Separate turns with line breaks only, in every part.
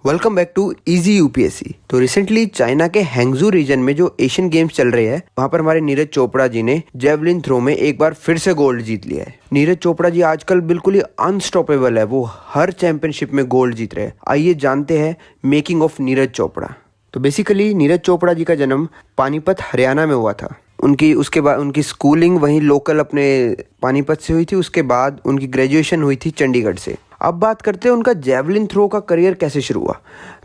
Welcome back to easy UPSC. तो recently China के Hangzhou reason में जो एशियन गेम्स चल रहे हैं वहां पर हमारे नीरज चोपड़ा जी ने जेवलिन थ्रो में एक बार फिर से गोल्ड जीत लिया है। नीरज चोपड़ा जी आजकल बिल्कुल ही अनस्टॉपेबल है, वो हर चैंपियनशिप में गोल्ड जीत रहे हैं। आइए जानते हैं मेकिंग ऑफ नीरज चोपड़ा। तो बेसिकली नीरज चोपड़ा जी का जन्म पानीपत हरियाणा में हुआ था। उसके बाद उनकी स्कूलिंग वहीं लोकल अपने पानीपत से हुई थी। उसके बाद उनकी ग्रेजुएशन हुई थी चंडीगढ़ से। अब बात करते हैं उनका जेवलिन थ्रो का करियर कैसे शुरू हुआ।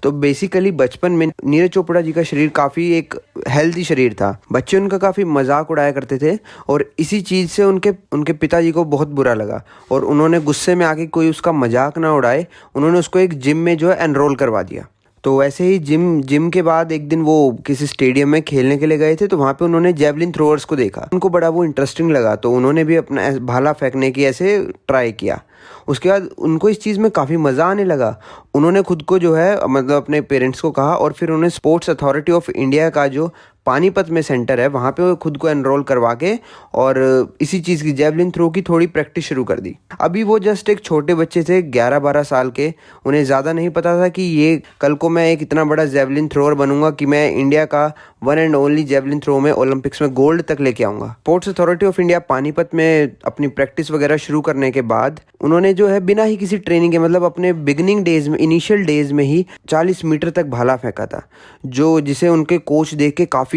तो बेसिकली बचपन में नीरज चोपड़ा जी का शरीर काफ़ी एक हेल्दी शरीर था। बच्चे उनका काफ़ी मजाक उड़ाया करते थे और इसी चीज़ से उनके पिताजी को बहुत बुरा लगा और उन्होंने गुस्से में आके कोई उसका मजाक ना उड़ाए, उन्होंने उसको एक जिम में जो है एनरोल करवा दिया। तो वैसे ही जिम के बाद एक दिन वो किसी स्टेडियम में खेलने के लिए गए थे, तो वहाँ पे उन्होंने जेवलिन थ्रोअर्स को देखा। उनको बड़ा वो इंटरेस्टिंग लगा, तो उन्होंने भी अपना भाला फेंकने की ऐसे ट्राई किया। उसके बाद उनको इस चीज़ में काफ़ी मज़ा आने लगा। उन्होंने खुद को जो है मतलब अपने पेरेंट्स को कहा और फिर उन्होंने स्पोर्ट्स अथॉरिटी ऑफ इंडिया का जो पानीपत में सेंटर है वहाँ पे खुद को एनरोल करवा के और इसी चीज़ की जेवलिन थ्रो की थोड़ी प्रैक्टिस शुरू कर दी। अभी वो जस्ट एक छोटे बच्चे थे, 11-12 साल के। उन्हें ज़्यादा नहीं पता था कि ये कल को मैं एक इतना बड़ा जेवलिन थ्रोअर बनूंगा कि मैं इंडिया का one and only javelin throw में ओलंपिक्स में गोल्ड तक लेके आऊँगा। Sports Authority of India Panipat में अपनी प्रैक्टिस वगैरह शुरू करने के बाद उन्होंने जो है बिना ही किसी ट्रेनिंग के मतलब अपने बिगिनिंग डेज में इनिशियल डेज में ही 40 मीटर तक भाला फेंका था, जो जिसे उनके कोच देख के काफ़ी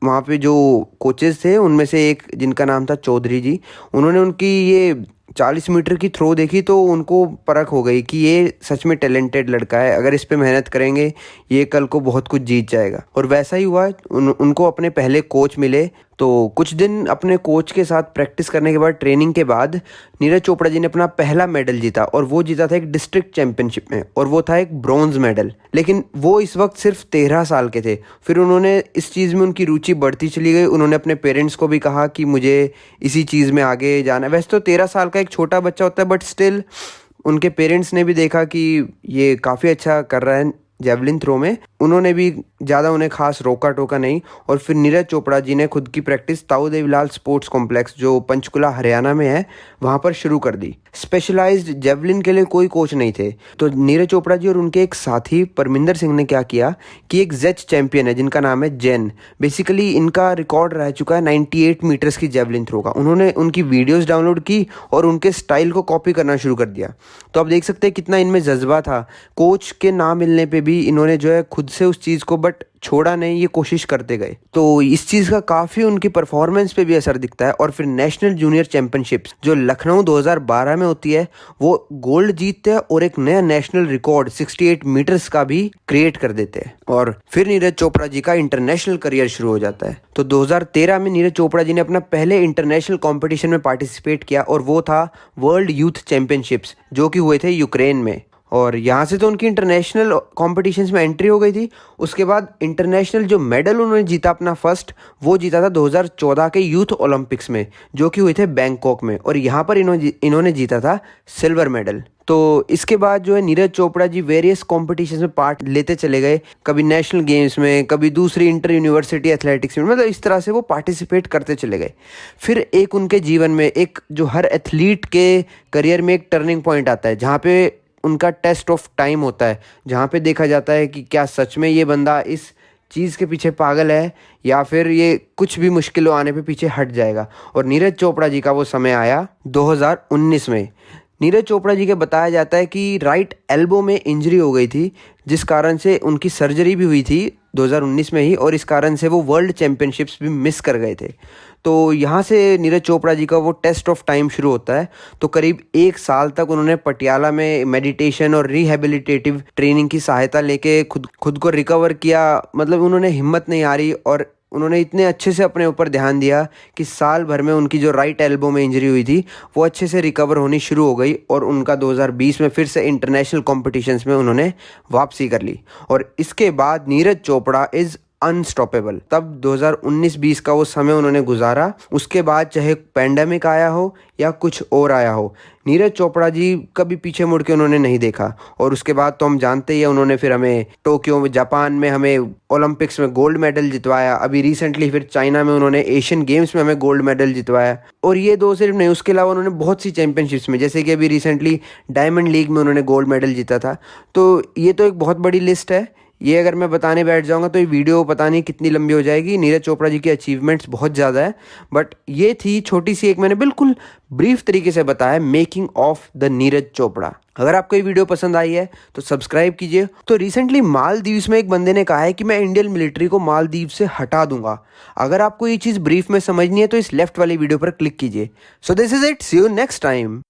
वहाँ पे जो कोचेस थे उनमें से एक जिनका नाम था चौधरी जी, उन्होंने उनकी ये 40 मीटर की थ्रो देखी तो उनको परख हो गई कि ये सच में टैलेंटेड लड़का है, अगर इस पे मेहनत करेंगे ये कल को बहुत कुछ जीत जाएगा। और वैसा ही हुआ। उनको अपने पहले कोच मिले, तो कुछ दिन अपने कोच के साथ प्रैक्टिस करने के बाद ट्रेनिंग के बाद नीरज चोपड़ा जी ने अपना पहला मेडल जीता और वो जीता था एक डिस्ट्रिक्ट चैंपियनशिप में और वो था एक ब्रॉन्ज मेडल। लेकिन वो इस वक्त सिर्फ 13 साल के थे। फिर उन्होंने इस चीज़ में उनकी रुचि बढ़ती चली गई। उन्होंने अपने पेरेंट्स को भी कहा कि मुझे इसी चीज़ में आगे जाना है। वैसे तो 13 साल का एक छोटा बच्चा होता है, बट स्टिल उनके पेरेंट्स ने भी देखा कि ये काफ़ी अच्छा कर रहा है जेवलिन थ्रो में। उन्होंने भी ज़्यादा उन्हें खास रोका टोका नहीं और फिर नीरज चोपड़ा जी ने खुद की प्रैक्टिस ताऊ देवीलाल स्पोर्ट्स कॉम्प्लेक्स जो पंचकुला हरियाणा में है वहाँ पर शुरू कर दी। स्पेशलाइज्ड जेवलिन के लिए कोई कोच नहीं थे, तो नीरज चोपड़ा जी और उनके एक साथी परमिंदर सिंह ने क्या किया कि एक जेच चैंपियन है जिनका नाम है जैन। बेसिकली इनका रिकॉर्ड रह चुका है 98 मीटर्स की जेवलिन थ्रो का। उन्होंने उनकी वीडियोज़ डाउनलोड की और उनके स्टाइल को कॉपी करना शुरू कर दिया। तो आप देख सकते हैं कितना इनमें जज्बा था। कोच के ना मिलने पे भी इन्होंने जो है खुद से उस चीज़ को बट छोड़ा नहीं, ये कोशिश करते गए। तो इस चीज़ का काफ़ी उनकी परफॉर्मेंस पे भी असर दिखता है। और फिर नेशनल जूनियर चैंपियनशिप्स जो लखनऊ 2012 में होती है वो गोल्ड जीतते हैं और एक नया नेशनल रिकॉर्ड 68 मीटर्स का भी क्रिएट कर देते हैं। और फिर नीरज चोपड़ा जी का इंटरनेशनल करियर शुरू हो जाता है। तो 2013 में नीरज चोपड़ा जी ने अपना पहले इंटरनेशनल कॉम्पिटिशन में पार्टिसिपेट किया और वो था वर्ल्ड यूथ चैंपियनशिप्स जो कि हुए थे यूक्रेन में। और यहाँ से तो उनकी इंटरनेशनल कॉम्पिटिशन्स में एंट्री हो गई थी। उसके बाद इंटरनेशनल जो मेडल उन्होंने जीता अपना फर्स्ट, वो जीता था 2014 के यूथ ओलंपिक्स में जो कि हुए थे बैंकॉक में, और यहाँ पर इन्होंने जीता था सिल्वर मेडल। तो इसके बाद जो है नीरज चोपड़ा जी वेरियस कॉम्पिटिशन्स में पार्ट लेते चले गए, कभी नेशनल गेम्स में, कभी दूसरी इंटर यूनिवर्सिटी एथलेटिक्स में, मतलब इस तरह से वो पार्टिसिपेट करते चले गए। फिर एक उनके जीवन में एक जो हर एथलीट के करियर में एक टर्निंग पॉइंट आता है जहाँ पे उनका टेस्ट ऑफ टाइम होता है, जहाँ पे देखा जाता है कि क्या सच में ये बंदा इस चीज़ के पीछे पागल है या फिर ये कुछ भी मुश्किलों आने पे पीछे हट जाएगा। और नीरज चोपड़ा जी का वो समय आया 2019 में। नीरज चोपड़ा जी के बताया जाता है कि राइट एल्बो में इंजरी हो गई थी जिस कारण से उनकी सर्जरी भी हुई थी 2019 में ही, और इस कारण से वो वर्ल्ड चैंपियनशिप्स भी मिस कर गए थे। तो यहाँ से नीरज चोपड़ा जी का वो टेस्ट ऑफ टाइम शुरू होता है। तो करीब 1 साल तक उन्होंने पटियाला में मेडिटेशन और रिहेबिलिटेटिव ट्रेनिंग की सहायता लेके खुद को रिकवर किया। मतलब उन्होंने हिम्मत नहीं हारी और उन्होंने इतने अच्छे से अपने ऊपर ध्यान दिया कि साल भर में उनकी जो राइट एल्बो में इंजरी हुई थी वो अच्छे से रिकवर होनी शुरू हो गई और उनका 2020 में फिर से इंटरनेशनल कॉम्पिटिशन्स में उन्होंने वापसी कर ली। और इसके बाद नीरज चोपड़ा इज़ अनस्टॉपेबल। तब 2019-20 का वो समय उन्होंने गुजारा। उसके बाद चाहे पैंडेमिक आया हो या कुछ और आया हो, नीरज चोपड़ा जी कभी पीछे मुड़ के उन्होंने नहीं देखा। और उसके बाद तो हम जानते ही हैं, उन्होंने फिर हमें टोक्यो में, जापान में हमें ओलंपिक्स में गोल्ड मेडल जितवाया। अभी रिसेंटली फिर चाइना में उन्होंने एशियन गेम्स में हमें गोल्ड मेडल जितवाया। और ये दो सिर्फ नहीं, उसके अलावा उन्होंने बहुत सी चैंपियनशिप्स में, जैसे कि अभी रिसेंटली डायमंड लीग में उन्होंने गोल्ड मेडल जीता था। तो ये तो एक बहुत बड़ी लिस्ट है। ये अगर मैं बताने बैठ जाऊंगा तो ये वीडियो पता नहीं कितनी लंबी हो जाएगी। नीरज चोपड़ा जी की अचीवमेंट्स बहुत ज़्यादा है, बट ये थी छोटी सी एक, मैंने बिल्कुल ब्रीफ तरीके से बताया, making of the Neeraj Chopra. अगर आपको ये वीडियो पसंद आई है तो सब्सक्राइब कीजिए। तो रिसेंटली मालदीव्स में एक बंदे ने कहा है कि मैं इंडियन मिलिट्री को मालदीव से हटा दूंगा। अगर आपको ये चीज़ ब्रीफ में समझनी है तो इस लेफ्ट वाली वीडियो पर क्लिक कीजिए। So this is it, see you next time.